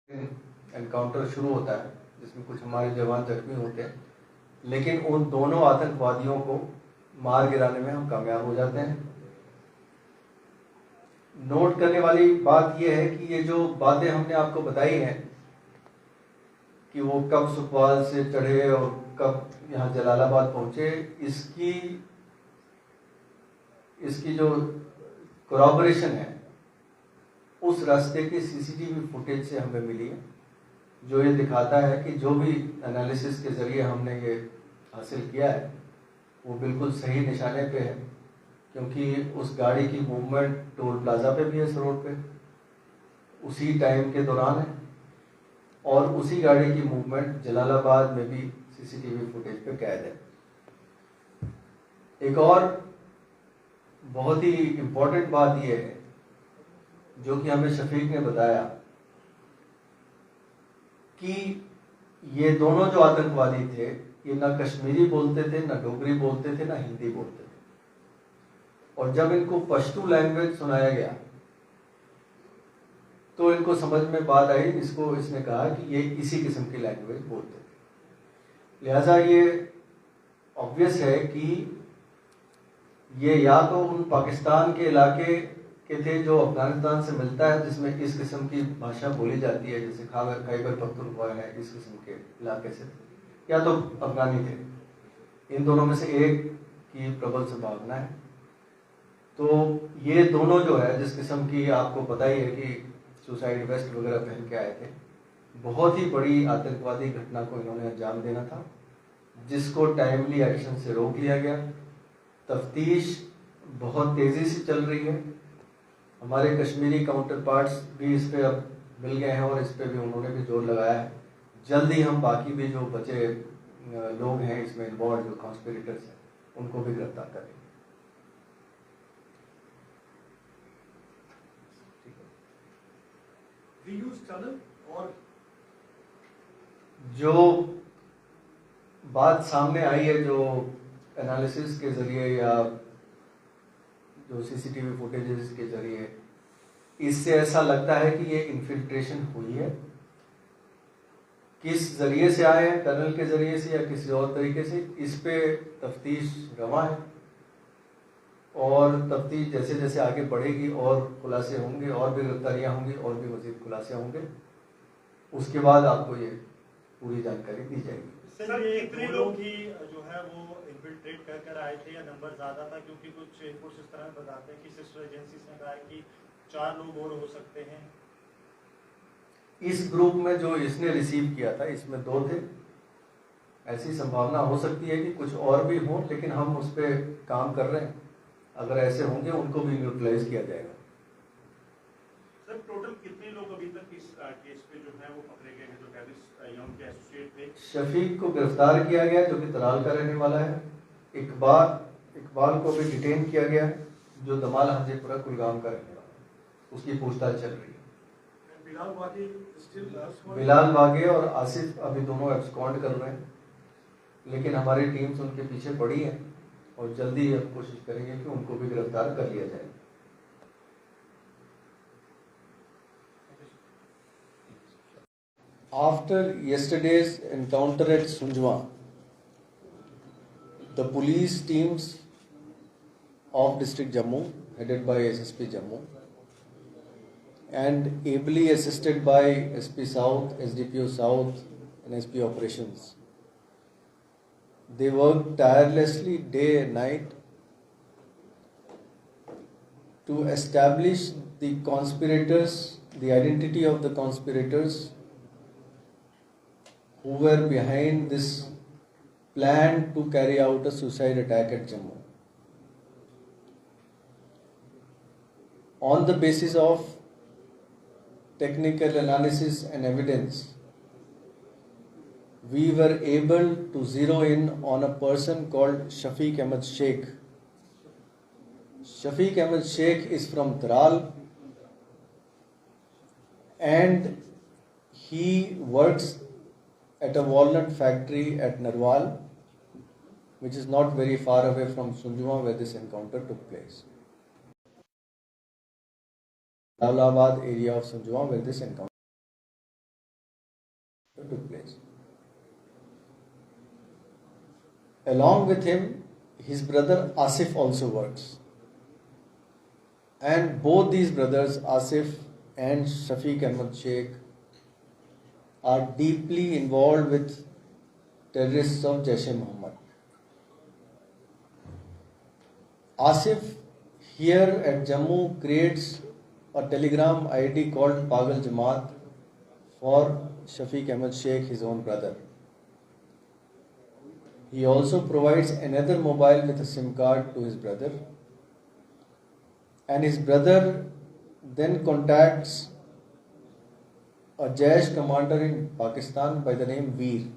Encounter शुरू होता है जिसमें कुछ हमारे जवान जख्मी होते हैं, लेकिन उन दोनों आतंकवादियों को मार गिराने में हम कामयाब हो जाते हैं। नोट करने वाली बात यह है कि ये जो बातें हमने आपको बताई हैं कि वो कब सुखवाल से चढ़े और कब यहाँ जलालाबाद पहुंचे, इसकी जो कोरॉबरेशन है उस रास्ते के सीसीटीवी फुटेज से हमें मिली है, जो ये दिखाता है कि जो भी एनालिसिस के जरिए हमने ये हासिल किया है वो बिल्कुल सही निशाने पे है, क्योंकि उस गाड़ी की मूवमेंट टोल प्लाजा पे भी है, इस रोड पे उसी टाइम के दौरान है, और उसी गाड़ी की मूवमेंट जलालाबाद में भी सीसीटीवी फुटेज पे कैद है। एक और बहुत ही इम्पोर्टेंट बात यह है जो कि हमें शफीक ने बताया कि ये दोनों जो आतंकवादी थे ये ना कश्मीरी बोलते थे, ना डोगरी बोलते थे, ना हिंदी बोलते थे, और जब इनको पश्तू लैंग्वेज सुनाया गया तो इनको समझ में बात आई। इसने कहा कि ये इसी किस्म की लैंग्वेज बोलते थे। लिहाजा ये ऑब्वियस है कि ये या तो उन पाकिस्तान के इलाके के थे जो अफगानिस्तान से मिलता है, जिसमें इस किस्म की भाषा बोली जाती है, जैसे खैबर पख्तूनख्वा है, इस किस्म के इलाके से, या तो अफगानी थे। इन दोनों में से एक की प्रबल संभावना है। तो ये दोनों जो है, जिस किस्म की आपको पता ही है कि सुसाइड वेस्ट वगैरह पहन के आए थे, बहुत ही बड़ी आतंकवादी घटना को इन्होंने अंजाम देना था, जिसको टाइमली एक्शन से रोक लिया गया। तफ्तीश बहुत तेजी से चल रही है। हमारे कश्मीरी काउंटर पार्ट्स भी इस पे अब मिल गए हैं और इस पे भी उन्होंने भी जोर लगाया है। जल्द ही हम बाकी भी जो बचे लोग हैं इसमें इन्वॉल्व, जो कॉन्स्पिरेटर्स हैं, उनको भी गिरफ्तार करेंगे। और जो बात सामने आई है, जो एनालिसिस के जरिए या जो सीसीटीवी फुटेजेस के जरिए, इससे ऐसा लगता है कि ये इन्फिल्ट्रेशन हुई है। किस जरिए से आए हैं, टनल के जरिए से या किसी और तरीके से, इस पे तफ्तीश रवा है, और तफ्तीश जैसे जैसे आगे बढ़ेगी और खुलासे होंगे, और भी गिरफ्तारियां होंगी, और भी मजीद खुलासे होंगे। उसके बाद आपको ये पूरी जानकारी दी जाएगी। सर, ये कितने लोग ही जो है वो इन्फिल्ट्रेट कर आए थे या नंबर ज्यादा था? क्योंकि कुछ रिपोर्ट्स इस तरह बताते हैं कि सिस्टर एजेंसीज ने कहा है कि 4 लोग और हो सकते हैं। इस ग्रुप में जो इसने रिसीव किया था, इसमें 2 थे। ऐसी संभावना हो सकती है कि कुछ और भी हों, लेकिन हम उस पर काम कर रहे हैं। अगर ऐसे होंगे उनको भी न्यूट्रलाइज किया जाएगा। सर, टोटल कितने लोग अभी तक इस केस पे जो है वो पकड़े गए हैं, जो टेररिस्ट के एसोसिएट थे? शफीक को गिरफ्तार किया गया, जो कि तराल का रहने वाला है। इकबाल को भी डिटेन किया गया है, जो दमाल हाजीपुरा कुलगाम का रहने वाला है। उसकी पूछताछ चल रही है। बिलाल वागे और आसिफ अभी दोनों एब्सकॉन्ड कर रहे हैं, लेकिन हमारी टीम्स उनके पीछे पड़ी है और जल्दी हम कोशिश करेंगे कि उनको भी गिरफ्तार कर लिया जाए। After yesterday's encounter at Sunjwa, the police teams of District Jammu, headed by SSP Jammu, and ably assisted by SP South, SDPO South, and SP Operations, they worked tirelessly day and night to establish the conspirators, the identity of the conspirators who were behind this plan to carry out a suicide attack at Jammu. On the basis of technical analysis and evidence, we were able to zero in on a person called Shafiq Ahmed Sheikh. Shafiq Ahmed Sheikh is from Taral, and he works at a walnut factory at Narwal, which is not very far away from Sunjwa, where this encounter took place. Daulabad area of Sunjwa, where this encounter took place. Along with him, his brother Asif also works. And both these brothers, Asif and Shafiq Ahmed Sheikh, are deeply involved with terrorists of Jaish-e-Mohammed. Asif here at Jammu creates a Telegram ID called Pagal Jamaat for Shafiq Ahmed Sheikh, his own brother. He also provides another mobile with a SIM card to his brother. And his brother then contacts a Jaish commander in Pakistan by the name Veer.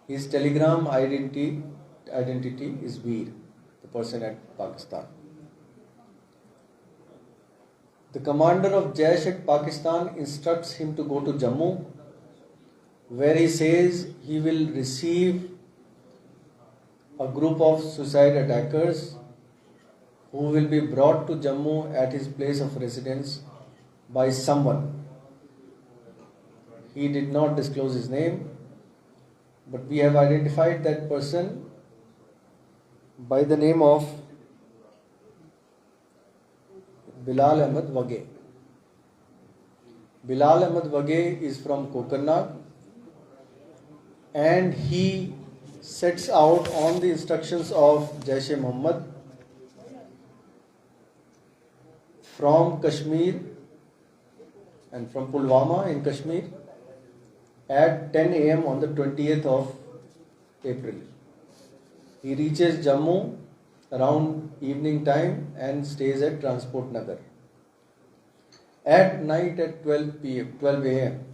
His Telegram identity is Veer, the person at Pakistan. The commander of Jaish at Pakistan instructs him to go to Jammu, where he says he will receive a group of suicide attackers who will be brought to Jammu at his place of residence by someone. He did not disclose his name, but we have identified that person by the name of Bilal Ahmed Wage. Bilal Ahmed Wage is from Kokarnag, and he sets out on the instructions of Jaish-e-Mohammed from Kashmir and from Pulwama in Kashmir at 10 a.m. on the 20th of April. He reaches Jammu around evening time and stays at Transport Nagar. At night at 12 a.m.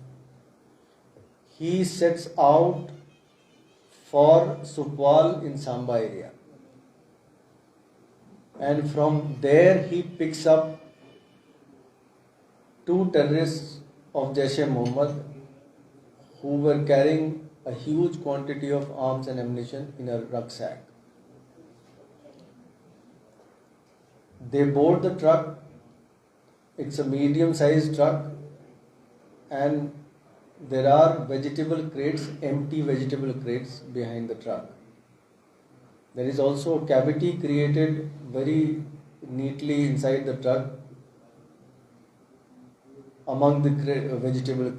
he sets out for Supwal in Samba area. And from there he picks up two terrorists of Jaish-e-Mohammed who were carrying a huge quantity of arms and ammunition in a rucksack. They board the truck. It's a medium-sized truck, and there are vegetable crates, empty vegetable crates behind the truck. There is also a cavity created very neatly inside the truck among the vegetable crates.